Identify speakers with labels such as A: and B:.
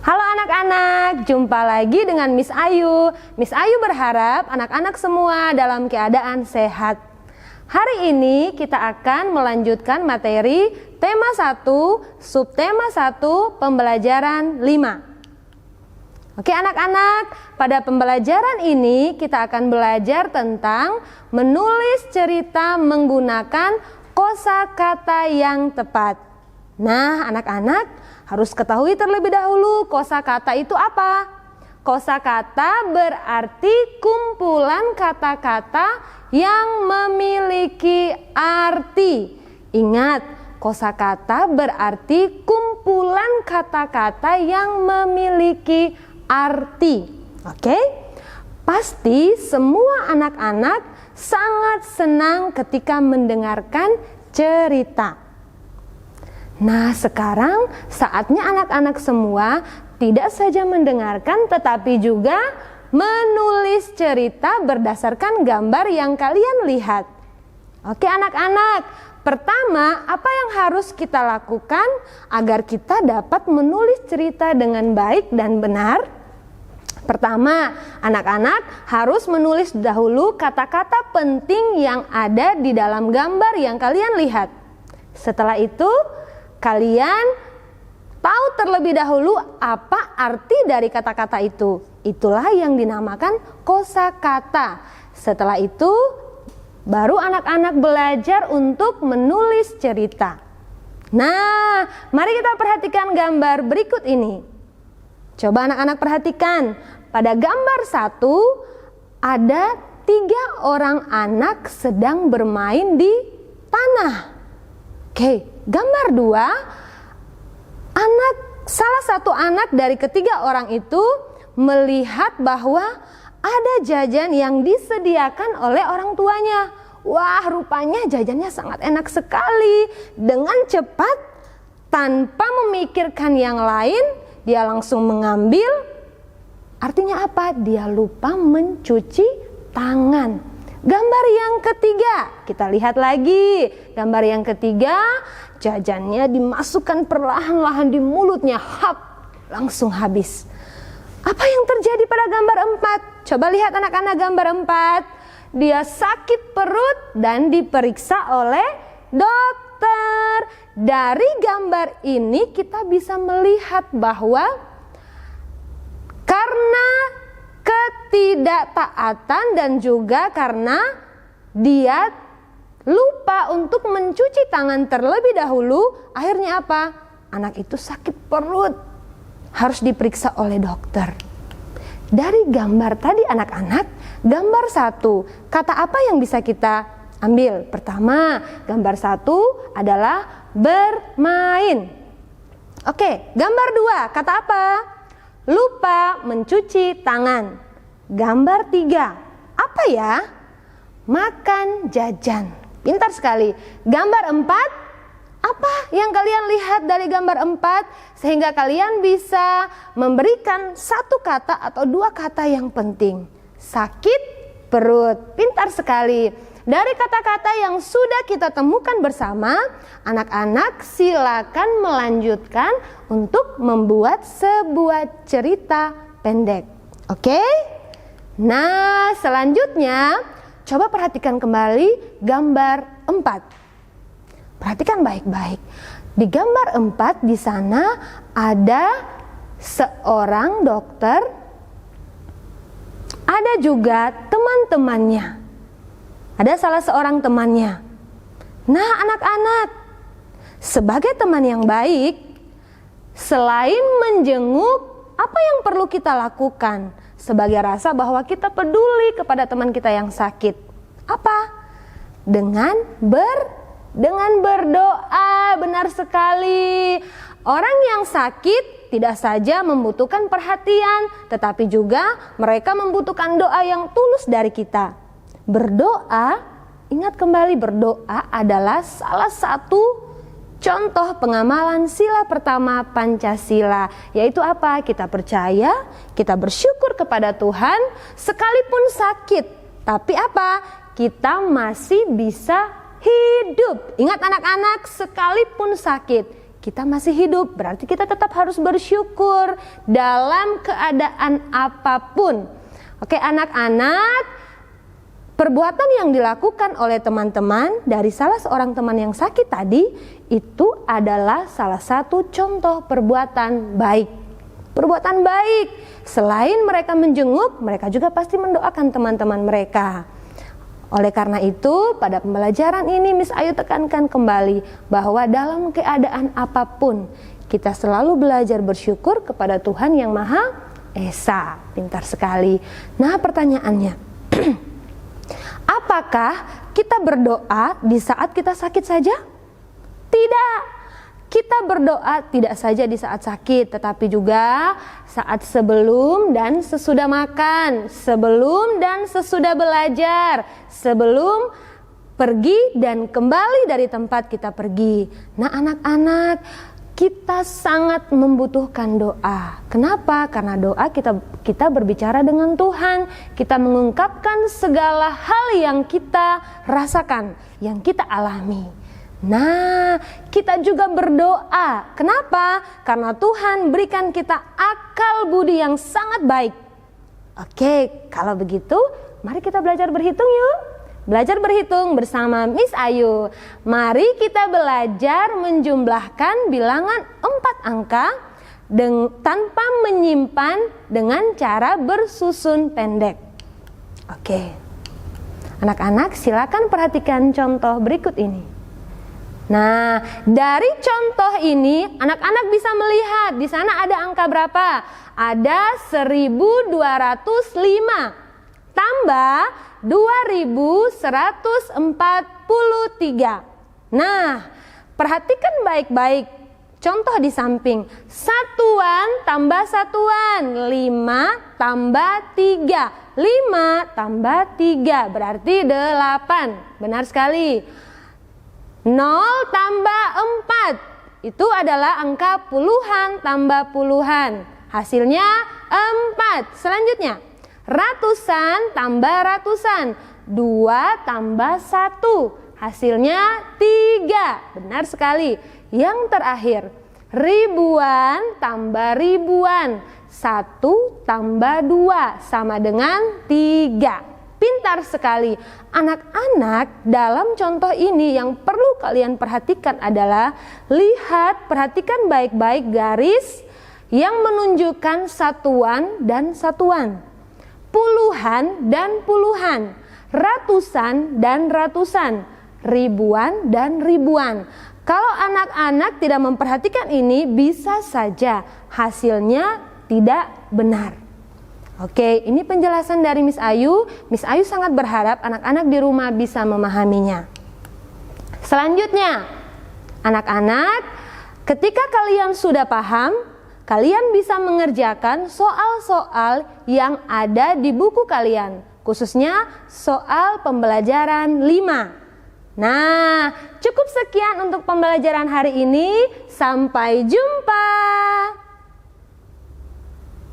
A: Halo anak-anak, jumpa lagi dengan Miss Ayu. Miss Ayu berharap anak-anak semua dalam keadaan sehat. Hari ini kita akan melanjutkan materi tema 1, subtema 1, pembelajaran 5. Oke anak-anak, pada pembelajaran ini kita akan belajar tentang menulis cerita menggunakan kosakata yang tepat. Nah anak-anak, harus ketahui terlebih dahulu kosakata itu apa? Kosakata berarti kumpulan kata-kata yang memiliki arti. Ingat, kosakata berarti kumpulan kata-kata yang memiliki arti. Oke? Pasti semua anak-anak sangat senang ketika mendengarkan cerita. Nah, sekarang saatnya anak-anak semua tidak saja mendengarkan tetapi juga menulis cerita berdasarkan gambar yang kalian lihat. Oke anak-anak, pertama apa yang harus kita lakukan agar kita dapat menulis cerita dengan baik dan benar? Pertama, anak-anak harus menulis dahulu kata-kata penting yang ada di dalam gambar yang kalian lihat. Setelah itu, kalian tahu terlebih dahulu apa arti dari kata-kata itu. Itulah yang dinamakan kosakata. Setelah itu, baru anak-anak belajar untuk menulis cerita. Nah, mari kita perhatikan gambar berikut ini. Coba anak-anak perhatikan. Pada gambar 1, ada 3 orang anak sedang bermain di tanah. Oke, gambar 2, salah satu anak dari ketiga orang itu melihat bahwa ada jajan yang disediakan oleh orang tuanya. Wah, rupanya jajannya sangat enak sekali. Dengan cepat, tanpa memikirkan yang lain, dia langsung mengambil. Artinya apa? Dia lupa mencuci tangan. Gambar yang ketiga, kita lihat lagi. Gambar yang ketiga, jajannya dimasukkan perlahan-lahan di mulutnya, hap, langsung habis. Apa yang terjadi pada gambar 4? Coba lihat anak-anak gambar 4. Dia sakit perut dan diperiksa oleh dokter. Dari gambar ini kita bisa melihat bahwa karena ketidaktaatan dan juga karena dia lupa untuk mencuci tangan terlebih dahulu, akhirnya apa? Anak itu sakit perut, harus diperiksa oleh dokter. Dari gambar tadi anak-anak, gambar 1, kata apa yang bisa kita ambil? Pertama, gambar 1 adalah bermain. Oke, gambar 2, kata apa? Lupa mencuci tangan. Gambar 3, apa ya? Makan jajan. Pintar sekali. Gambar 4, apa yang kalian lihat dari gambar 4 sehingga kalian bisa memberikan satu kata atau 2 kata yang penting? Sakit perut. Pintar sekali. Dari kata-kata yang sudah kita temukan bersama, anak-anak silakan melanjutkan untuk membuat sebuah cerita pendek. Oke? Nah, selanjutnya coba perhatikan kembali gambar 4. Perhatikan baik-baik. Di gambar 4 di sana ada seorang dokter, ada juga teman-temannya. Ada salah seorang temannya. Nah anak-anak, sebagai teman yang baik, selain menjenguk, apa yang perlu kita lakukan? Sebagai rasa bahwa kita peduli kepada teman kita yang sakit. Apa? Dengan berdoa. Benar sekali. Orang yang sakit tidak saja membutuhkan perhatian, tetapi juga mereka membutuhkan doa yang tulus dari kita. Berdoa, ingat kembali, berdoa adalah salah satu contoh pengamalan sila pertama Pancasila, yaitu apa? Kita percaya, kita bersyukur kepada Tuhan sekalipun sakit, tapi apa? Kita masih bisa hidup. Ingat anak-anak, sekalipun sakit, kita masih hidup, berarti kita tetap harus bersyukur dalam keadaan apapun. Oke, anak-anak, perbuatan yang dilakukan oleh teman-teman dari salah seorang teman yang sakit tadi itu adalah salah satu contoh perbuatan baik. Perbuatan baik, selain mereka menjenguk, mereka juga pasti mendoakan teman-teman mereka. Oleh karena itu, pada pembelajaran ini Miss Ayu tekankan kembali bahwa dalam keadaan apapun kita selalu belajar bersyukur kepada Tuhan yang Maha Esa. Pintar sekali. Nah, pertanyaannya, apakah kita berdoa di saat kita sakit saja? Tidak. Kita berdoa tidak saja di saat sakit, tetapi juga saat sebelum dan sesudah makan, sebelum dan sesudah belajar, sebelum pergi dan kembali dari tempat kita pergi. Nah, anak-anak, kita sangat membutuhkan doa. Kenapa? Karena doa kita berbicara dengan Tuhan, kita mengungkapkan segala hal yang kita rasakan, yang kita alami. Nah, kita juga berdoa. Kenapa? Karena Tuhan berikan kita akal budi yang sangat baik. Oke, kalau begitu, mari kita belajar berhitung yuk. Belajar berhitung bersama Miss Ayu. Mari kita belajar menjumlahkan bilangan 4 angka tanpa menyimpan dengan cara bersusun pendek. Oke. Anak-anak, silakan perhatikan contoh berikut ini. Nah, dari contoh ini anak-anak bisa melihat di sana ada angka berapa? Ada 1205 tambah 2143. Nah, perhatikan baik-baik contoh di samping. Satuan tambah satuan, 5 tambah 3, 5 tambah 3 berarti 8. Benar sekali. 0 tambah 4 itu adalah angka puluhan tambah puluhan, hasilnya 4. Selanjutnya, ratusan tambah ratusan, 2 tambah 1, hasilnya 3. Benar sekali. Yang terakhir, ribuan tambah ribuan, 1 tambah 2 sama dengan 3. Pintar sekali. Anak-anak, dalam contoh ini yang perlu kalian perhatikan adalah perhatikan baik-baik garis yang menunjukkan satuan dan satuan, puluhan dan puluhan, ratusan dan ratusan, ribuan dan ribuan. Kalau anak-anak tidak memperhatikan ini, bisa saja hasilnya tidak benar. Oke, ini penjelasan dari Miss Ayu. Miss Ayu sangat berharap anak-anak di rumah bisa memahaminya. Selanjutnya, anak-anak, ketika kalian sudah paham, kalian bisa mengerjakan soal-soal yang ada di buku kalian, khususnya soal pembelajaran 5. Nah, cukup sekian untuk pembelajaran hari ini. Sampai jumpa.